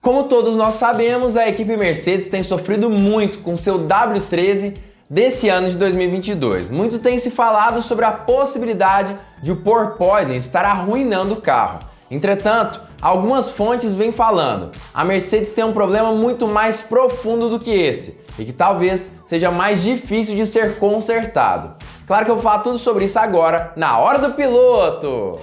Como todos nós sabemos, a equipe Mercedes tem sofrido muito com seu W13 desse ano de 2022. Muito tem se falado sobre a possibilidade de o porpoising estar arruinando o carro. Entretanto, algumas fontes vêm falando a Mercedes tem um problema muito mais profundo do que esse e que talvez seja mais difícil de ser consertado. Claro que eu vou falar tudo sobre isso agora, na Hora do Piloto!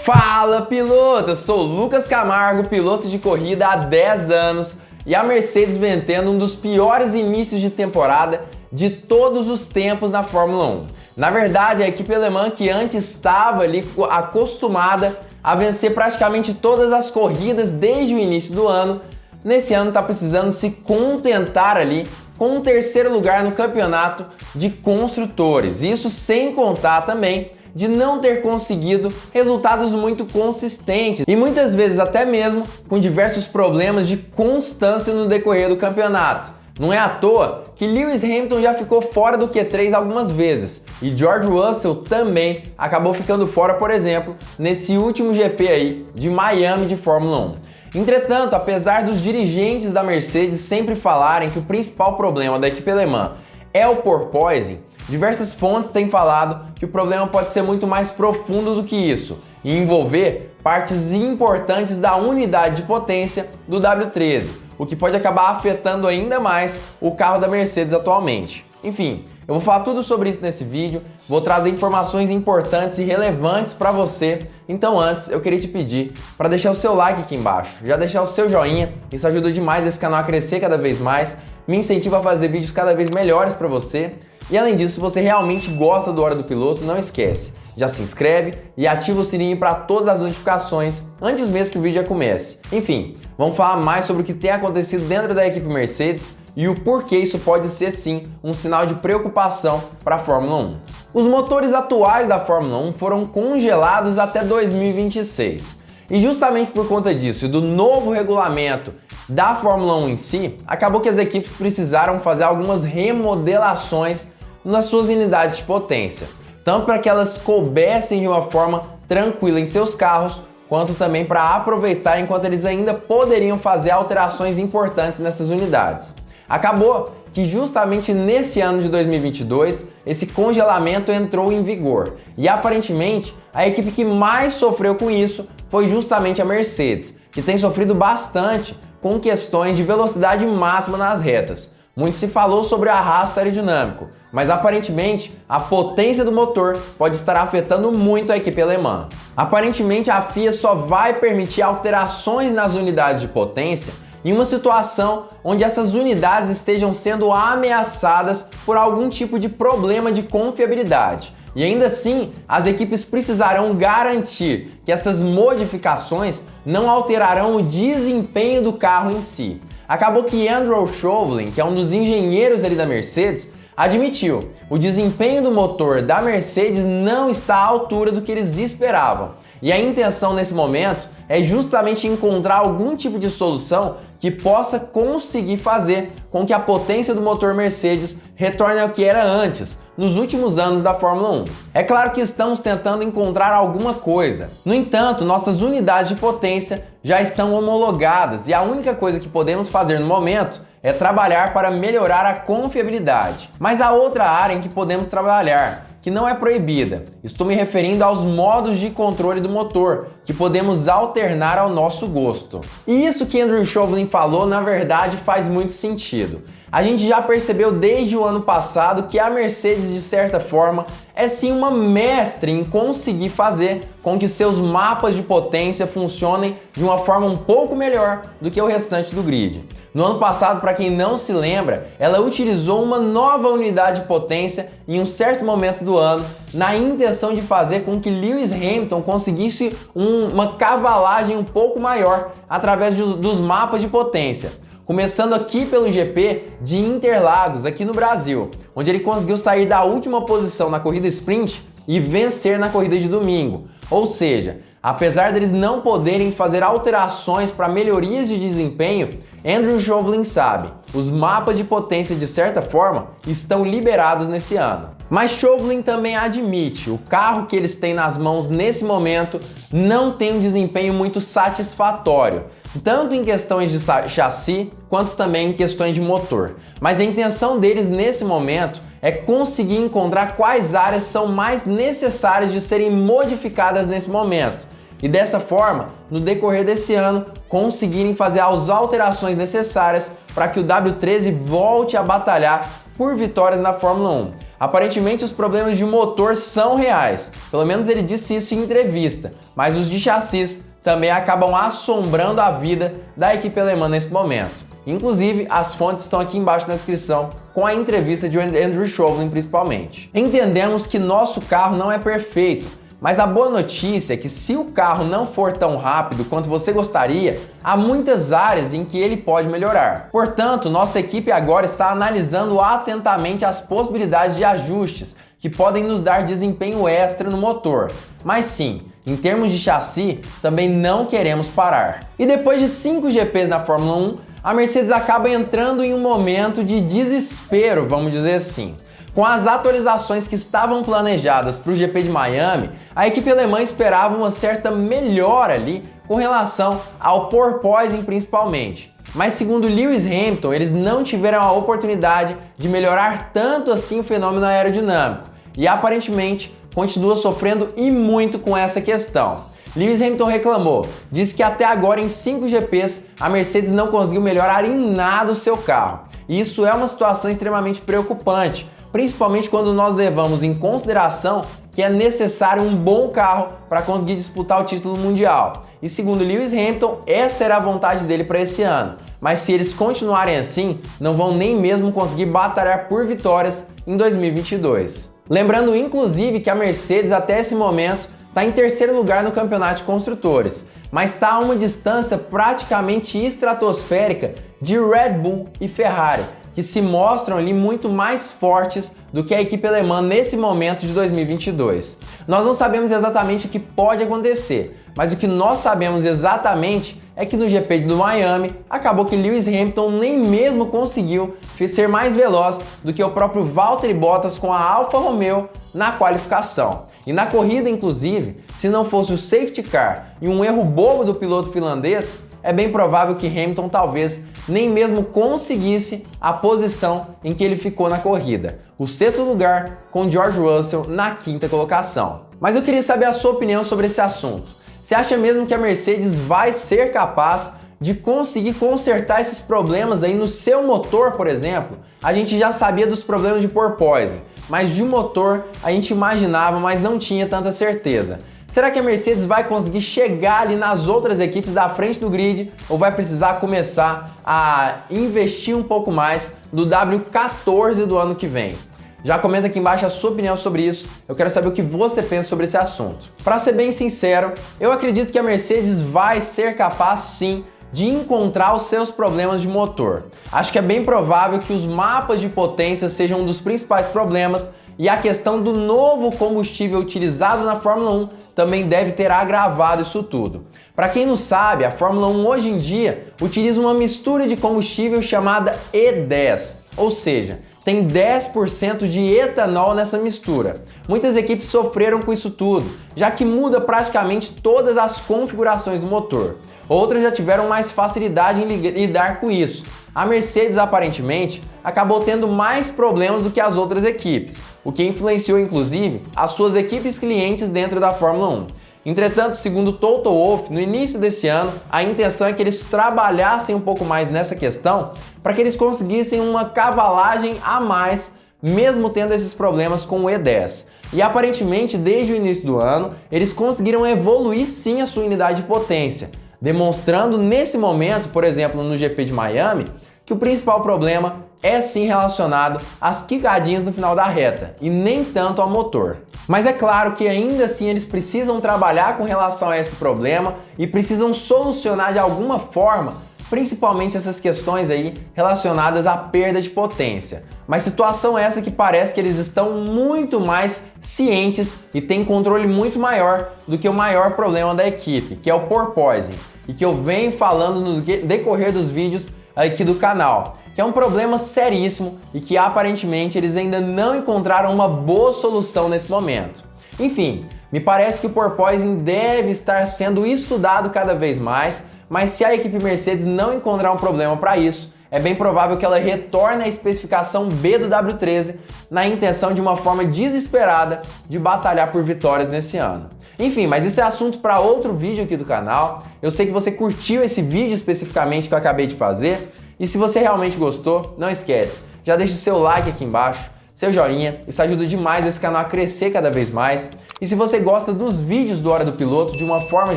Fala, piloto! Eu sou o Lucas Camargo, piloto de corrida há 10 anos e a Mercedes vem tendo um dos piores inícios de temporada de todos os tempos na Fórmula 1. Na verdade, a equipe alemã que antes estava ali acostumada a vencer praticamente todas as corridas desde o início do ano, nesse ano está precisando se contentar ali com um terceiro lugar no campeonato de construtores. Isso sem contar também de não ter conseguido resultados muito consistentes e muitas vezes até mesmo com diversos problemas de constância no decorrer do campeonato. Não é à toa que Lewis Hamilton já ficou fora do Q3 algumas vezes e George Russell também acabou ficando fora, por exemplo, nesse último GP aí de Miami de Fórmula 1. Entretanto, apesar dos dirigentes da Mercedes sempre falarem que o principal problema da equipe alemã é o porpoising, diversas fontes têm falado que o problema pode ser muito mais profundo do que isso e envolver partes importantes da unidade de potência do W13, o que pode acabar afetando ainda mais o carro da Mercedes atualmente. Enfim, eu vou falar tudo sobre isso nesse vídeo, vou trazer informações importantes e relevantes para você. Então antes, eu queria te pedir para deixar o seu like aqui embaixo, já deixar o seu joinha, isso ajuda demais esse canal a crescer cada vez mais, me incentiva a fazer vídeos cada vez melhores para você. E além disso, se você realmente gosta do Hora do Piloto, não esquece, já se inscreve e ativa o sininho para todas as notificações antes mesmo que o vídeo já comece. Enfim, vamos falar mais sobre o que tem acontecido dentro da equipe Mercedes e o porquê isso pode ser sim um sinal de preocupação para a Fórmula 1. Os motores atuais da Fórmula 1 foram congelados até 2026 e justamente por conta disso e do novo regulamento da Fórmula 1 em si, acabou que as equipes precisaram fazer algumas remodelações nas suas unidades de potência, tanto para que elas coubessem de uma forma tranquila em seus carros, quanto também para aproveitar enquanto eles ainda poderiam fazer alterações importantes nessas unidades. Acabou que justamente nesse ano de 2022, esse congelamento entrou em vigor e aparentemente a equipe que mais sofreu com isso foi justamente a Mercedes, que tem sofrido bastante com questões de velocidade máxima nas retas. Muito se falou sobre o arrasto aerodinâmico, mas aparentemente a potência do motor pode estar afetando muito a equipe alemã. Aparentemente a FIA só vai permitir alterações nas unidades de potência em uma situação onde essas unidades estejam sendo ameaçadas por algum tipo de problema de confiabilidade. E ainda assim, as equipes precisarão garantir que essas modificações não alterarão o desempenho do carro em si. Acabou que Andrew Chauvelin, que é um dos engenheiros ali da Mercedes, admitiu: o desempenho do motor da Mercedes não está à altura do que eles esperavam. E a intenção nesse momento é justamente encontrar algum tipo de solução que possa conseguir fazer com que a potência do motor Mercedes retorne ao que era antes, nos últimos anos da Fórmula 1. É claro que estamos tentando encontrar alguma coisa. No entanto, nossas unidades de potência já estão homologadas e a única coisa que podemos fazer no momento é trabalhar para melhorar a confiabilidade. Mas há outra área em que podemos trabalhar, que não é proibida. Estou me referindo aos modos de controle do motor, que podemos alternar ao nosso gosto. E isso que Andrew Chauvelin falou, na verdade, faz muito sentido. A gente já percebeu desde o ano passado que a Mercedes, de certa forma, é sim uma mestre em conseguir fazer com que seus mapas de potência funcionem de uma forma um pouco melhor do que o restante do grid. No ano passado, para quem não se lembra, ela utilizou uma nova unidade de potência em um certo momento do ano, na intenção de fazer com que Lewis Hamilton conseguisse uma cavalagem um pouco maior através dos mapas de potência. Começando aqui pelo GP de Interlagos, aqui no Brasil, onde ele conseguiu sair da última posição na corrida sprint e vencer na corrida de domingo. Ou seja, apesar deles não poderem fazer alterações para melhorias de desempenho, Andrew Chauvelin sabe, os mapas de potência de certa forma estão liberados nesse ano. Mas Chauvelin também admite, o carro que eles têm nas mãos nesse momento não tem um desempenho muito satisfatório, tanto em questões de chassi quanto também em questões de motor. Mas a intenção deles nesse momento é conseguir encontrar quais áreas são mais necessárias de serem modificadas nesse momento. E dessa forma, no decorrer desse ano, conseguirem fazer as alterações necessárias para que o W13 volte a batalhar por vitórias na Fórmula 1. Aparentemente os problemas de motor são reais, pelo menos ele disse isso em entrevista, mas os de chassis também acabam assombrando a vida da equipe alemã nesse momento. Inclusive, as fontes estão aqui embaixo na descrição, com a entrevista de Andrew Chauvelin principalmente. Entendemos que nosso carro não é perfeito, mas a boa notícia é que se o carro não for tão rápido quanto você gostaria, há muitas áreas em que ele pode melhorar. Portanto, nossa equipe agora está analisando atentamente as possibilidades de ajustes que podem nos dar desempenho extra no motor. Mas sim, em termos de chassi, também não queremos parar. E depois de 5 GPs na Fórmula 1, a Mercedes acaba entrando em um momento de desespero, vamos dizer assim. Com as atualizações que estavam planejadas para o GP de Miami, a equipe alemã esperava uma certa melhora ali com relação ao porpoising principalmente. Mas segundo Lewis Hamilton, eles não tiveram a oportunidade de melhorar tanto assim o fenômeno aerodinâmico e aparentemente continua sofrendo e muito com essa questão. Lewis Hamilton reclamou, disse que até agora em 5 GPs a Mercedes não conseguiu melhorar em nada o seu carro. E isso é uma situação extremamente preocupante, principalmente quando nós levamos em consideração que é necessário um bom carro para conseguir disputar o título mundial. E segundo Lewis Hamilton, essa era a vontade dele para esse ano. Mas se eles continuarem assim, não vão nem mesmo conseguir batalhar por vitórias em 2022. Lembrando inclusive que a Mercedes até esse momento está em terceiro lugar no campeonato de construtores, mas está a uma distância praticamente estratosférica de Red Bull e Ferrari, que se mostram ali muito mais fortes do que a equipe alemã nesse momento de 2022. Nós não sabemos exatamente o que pode acontecer, mas o que nós sabemos exatamente é que no GP do Miami acabou que Lewis Hamilton nem mesmo conseguiu ser mais veloz do que o próprio Valtteri Bottas com a Alfa Romeo na qualificação. E na corrida, inclusive, se não fosse o safety car e um erro bobo do piloto finlandês, é bem provável que Hamilton talvez nem mesmo conseguisse a posição em que ele ficou na corrida, o sexto lugar com George Russell na quinta colocação. Mas eu queria saber a sua opinião sobre esse assunto. Você acha mesmo que a Mercedes vai ser capaz de conseguir consertar esses problemas aí no seu motor, por exemplo? A gente já sabia dos problemas de porpoising, mas de motor a gente imaginava, mas não tinha tanta certeza. Será que a Mercedes vai conseguir chegar ali nas outras equipes da frente do grid ou vai precisar começar a investir um pouco mais no W14 do ano que vem? Já comenta aqui embaixo a sua opinião sobre isso, eu quero saber o que você pensa sobre esse assunto. Para ser bem sincero, eu acredito que a Mercedes vai ser capaz sim de encontrar os seus problemas de motor. Acho que é bem provável que os mapas de potência sejam um dos principais problemas e a questão do novo combustível utilizado na Fórmula 1 também deve ter agravado isso tudo. Para quem não sabe, a Fórmula 1 hoje em dia utiliza uma mistura de combustível chamada E10, ou seja, tem 10% de etanol nessa mistura. Muitas equipes sofreram com isso tudo, já que muda praticamente todas as configurações do motor. Outras já tiveram mais facilidade em lidar com isso. A Mercedes, aparentemente, acabou tendo mais problemas do que as outras equipes, o que influenciou, inclusive, as suas equipes clientes dentro da Fórmula 1. Entretanto, segundo Toto Wolff, no início desse ano, a intenção é que eles trabalhassem um pouco mais nessa questão para que eles conseguissem uma cavalagem a mais, mesmo tendo esses problemas com o E10. E aparentemente, desde o início do ano, eles conseguiram evoluir sim a sua unidade de potência, demonstrando nesse momento, por exemplo, no GP de Miami, que o principal problema é sim relacionado às quicadinhas no final da reta e nem tanto ao motor. Mas é claro que ainda assim eles precisam trabalhar com relação a esse problema e precisam solucionar de alguma forma, principalmente essas questões aí relacionadas à perda de potência. Mas situação essa que parece que eles estão muito mais cientes e têm controle muito maior do que o maior problema da equipe, que é o porpoising, e que eu venho falando no decorrer dos vídeos aqui do canal, que é um problema seríssimo e que aparentemente eles ainda não encontraram uma boa solução nesse momento. Enfim, me parece que o porpoising deve estar sendo estudado cada vez mais, mas se a equipe Mercedes não encontrar um problema para isso, é bem provável que ela retorne à especificação B do W13 na intenção de uma forma desesperada de batalhar por vitórias nesse ano. Enfim, mas isso é assunto para outro vídeo aqui do canal. Eu sei que você curtiu esse vídeo especificamente que eu acabei de fazer, e se você realmente gostou, não esquece, já deixa o seu like aqui embaixo, seu joinha, isso ajuda demais esse canal a crescer cada vez mais. E se você gosta dos vídeos do Hora do Piloto de uma forma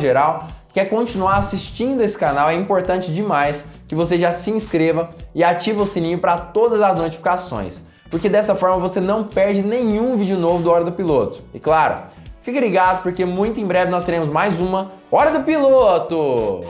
geral, quer continuar assistindo esse canal, é importante demais que você já se inscreva e ative o sininho para todas as notificações, porque dessa forma você não perde nenhum vídeo novo do Hora do Piloto. E claro, fique ligado porque muito em breve nós teremos mais uma Hora do Piloto!